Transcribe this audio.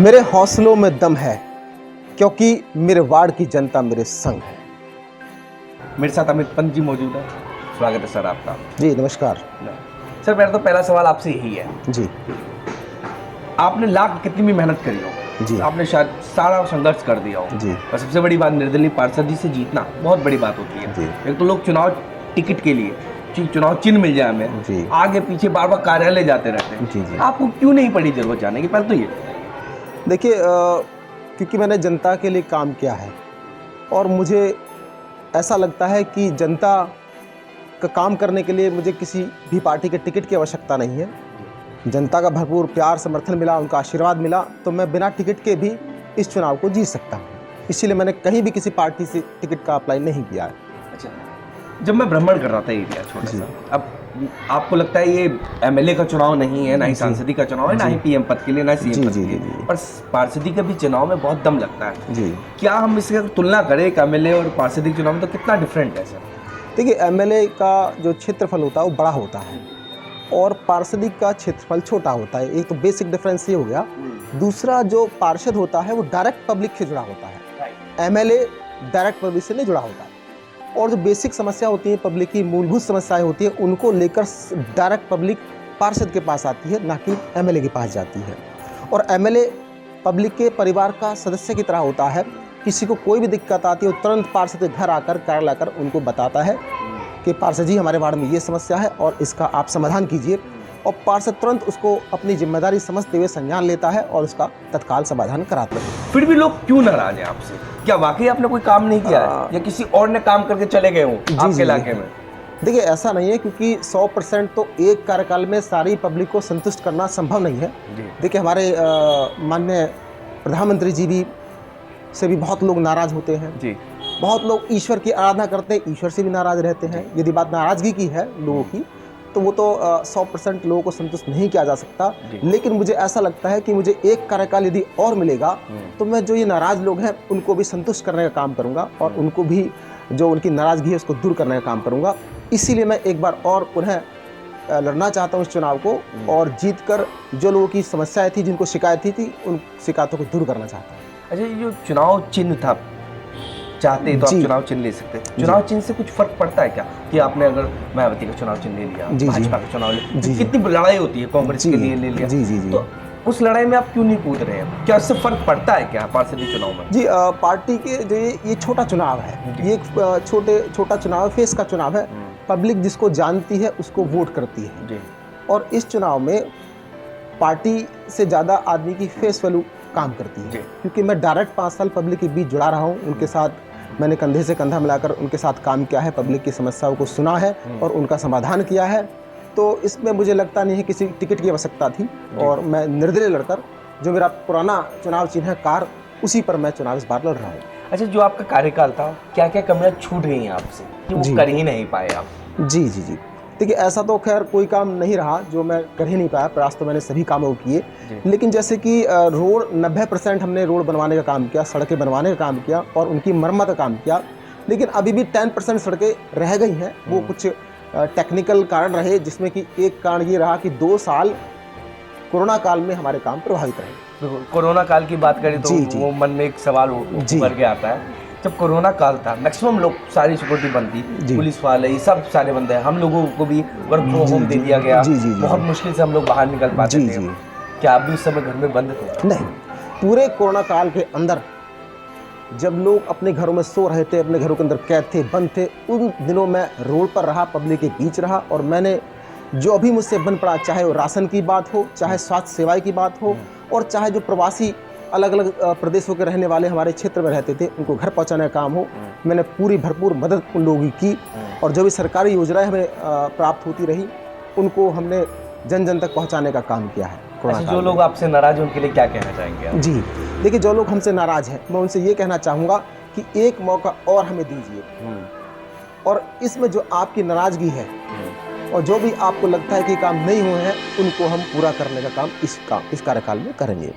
मेरे हौसलों में दम है क्योंकि मेरे वार्ड की जनता मेरे संग है। मेरे साथ अमित पंत जी मौजूद है। स्वागत है सर आपका। जी नमस्कार। सर मेरा तो पहला सवाल आपसे यही है, जी आपने लाख कितनी भी मेहनत करी हो, जी आपने शायद सारा संघर्ष कर दिया हो, जी और सबसे बड़ी बात निर्दलीय पार्षद जी से जीतना बहुत बड़ी बात होती है। जी एक तो लोग चुनाव टिकट के लिए चुनाव चिन्ह मिल जाए हमें, जी आगे पीछे बार बार कार्यालय जाते रहते हैं। जी जी आपको क्यों नहीं पड़ी जरूरत जाने की? पहले तो ये देखिए, क्योंकि मैंने जनता के लिए काम किया है और मुझे ऐसा लगता है कि जनता का काम करने के लिए मुझे किसी भी पार्टी के टिकट की आवश्यकता नहीं है। जनता का भरपूर प्यार समर्थन मिला, उनका आशीर्वाद मिला तो मैं बिना टिकट के भी इस चुनाव को जीत सकता हूँ। इसीलिए मैंने कहीं भी किसी पार्टी से टिकट का अप्लाई नहीं किया है। अच्छा, जब मैं भ्रमण कर रहा था एरिया छोटा जी। सा, अब आपको लगता है ये एमएलए का चुनाव नहीं है, ना ही सांसदी का चुनाव है, ना ही पीएम पद के लिए, ना सीएम जी, पद जी, के लिए, जी, जी। पर पार्षदी का भी चुनाव में बहुत दम लगता है। जी क्या हम इसकी अगर तुलना करें एक एमएलए और पार्षदी के चुनाव में, तो कितना डिफरेंट है सर? देखिए, एमएलए का जो क्षेत्रफल होता है वो बड़ा होता है और पार्षदी का क्षेत्रफल छोटा होता है। एक तो बेसिक डिफरेंस ये हो गया। दूसरा, जो पार्षद होता है वो डायरेक्ट पब्लिक से जुड़ा होता है, एमएलए डायरेक्ट पब्लिक से नहीं जुड़ा होता है। और जो बेसिक समस्या होती है, पब्लिक की मूलभूत समस्याएं होती हैं, उनको लेकर डायरेक्ट पब्लिक पार्षद के पास आती है, ना कि एमएलए के पास जाती है। और एमएलए पब्लिक के परिवार का सदस्य की तरह होता है। किसी को कोई भी दिक्कत आती है वो तुरंत पार्षद के घर आकर कार्यालय आकर उनको बताता है कि पार्षद जी हमारे वार्ड में ये समस्या है और इसका आप समाधान कीजिए, और पार्षद तुरंत उसको अपनी जिम्मेदारी समझते हुए संज्ञान लेता है और उसका तत्काल समाधान कराता है। फिर भी लोग क्यों नाराज हैं आपसे? क्या वाकई आपने कोई काम नहीं किया है, या किसी और ने काम करके चले गए हों आपके इलाके में? देखिए, ऐसा नहीं है, क्योंकि 100% तो एक कार्यकाल में सारी पब्लिक को संतुष्ट करना संभव नहीं है। देखिए, हमारे माननीय प्रधानमंत्री जी भी से भी बहुत लोग नाराज होते हैं जी। बहुत लोग ईश्वर की आराधना करते हैं, ईश्वर से भी नाराज रहते हैं। यदि बात नाराजगी की है लोगों की, तो वो तो 100% लोगों को संतुष्ट नहीं किया जा सकता। लेकिन मुझे ऐसा लगता है कि मुझे एक कार्यकाल यदि और मिलेगा तो मैं जो ये नाराज लोग हैं उनको भी संतुष्ट करने का काम करूंगा और उनको भी जो उनकी नाराजगी है उसको दूर करने का काम करूंगा। इसीलिए मैं एक बार और पुनः लड़ना चाहता हूँ इस चुनाव को, और जीतकर जो लोगों की समस्याएं थी, जिनको शिकायत थी, उन शिकायतों को दूर करना चाहता हूँ। अच्छा, ये जो चुनाव चिन्ह था, चाहते तो आप चुनाव चिन्ह ले सकते हैं। चुनाव चिन्ह से कुछ फर्क पड़ता है क्या? कि आपने अगर मायावती का चुनाव चिन्ह ले लिया, भाजपा का चुनाव ले लिया, कितनी लड़ाई होती है, कांग्रेस के लिए ले लिया, तो उस लड़ाई में आप क्यों नहीं कूद रहे हैं? क्या इससे फर्क पड़ता है क्या पार्षदी चुनाव में? जी, पार्टी के जो ये छोटा चुनाव है, ये एक छोटा चुनाव है, फेस का चुनाव है। पब्लिक जिसको जानती है उसको वोट करती है जी। और इस चुनाव में पार्टी से ज़्यादा आदमी की फेस वैल्यू काम करती है, क्योंकि मैं डायरेक्ट 5 साल पब्लिक के बीच जुड़ा रहा हूँ। उनके साथ मैंने कंधे से कंधा मिलाकर उनके साथ काम किया है, पब्लिक की समस्याओं को सुना है और उनका समाधान किया है। तो इसमें मुझे लगता नहीं है किसी टिकट की आवश्यकता थी, और मैं निर्दलीय लड़कर जो मेरा पुराना चुनाव चिन्ह है कार, उसी पर मैं चुनाव इस बार लड़ रहा हूँ। अच्छा, जो आपका कार्यकाल था, क्या क्या कमियां छूट गई हैं आपसे कि वो कर ही नहीं पाए आप? जी जी जी देखिए, ऐसा तो खैर कोई काम नहीं रहा जो मैं कर ही नहीं पाया। प्रयास तो मैंने सभी कामों को किए, लेकिन जैसे कि रोड 90% हमने रोड बनवाने का काम किया, सड़कें बनवाने का काम किया और उनकी मरम्मत का काम किया। लेकिन अभी भी 10% सड़कें रह गई हैं। वो कुछ टेक्निकल कारण रहे, जिसमें कि एक कारण ये रहा कि 2 साल कोरोना काल में हमारे काम प्रभावित रहे। कोरोना काल की बात करें तो वो मन में एक सवाल उभर के आता है। जब कोरोना काल था, मैक्सिमम लोग, सारी सिक्योरिटी बंद थी, पुलिस वाले ये सब सारे बंद हैं, हम लोगों को भी वर्क फ्रॉम होम दे दिया गया। बहुत मुश्किल से हम लोग बाहर निकल पाते थे। क्या आप भी उस समय घर में बंद थे? नहीं, पूरे कोरोना काल के अंदर जब लोग अपने घरों में सो रहे थे, अपने घरों के अंदर कैद थे, बंद थे, उन दिनों मैं रोड पर रहा, पब्लिक के बीच रहा, और मैंने जो अभी मुझसे बन पड़ा, चाहे वो राशन की बात हो, चाहे स्वास्थ्य सेवाएं की बात हो, और चाहे जो प्रवासी अलग अलग प्रदेशों के रहने वाले हमारे क्षेत्र में रहते थे, उनको घर पहुंचाने का काम हो, मैंने पूरी भरपूर मदद उन लोगों की। और जो भी सरकारी योजनाएं हमें प्राप्त होती रही, उनको हमने जन जन तक पहुंचाने का काम किया है। अच्छा, जो लोग आपसे नाराज हैं उनके लिए क्या कहना चाहेंगे आप? जी देखिए, जो लोग हमसे नाराज हैं, मैं उनसे ये कहना चाहूँगा कि एक मौका और हमें दीजिए, और इसमें जो आपकी नाराजगी है और जो भी आपको लगता है कि काम नहीं हुए हैं, उनको हम पूरा करने का काम इस कार्यकाल में करेंगे।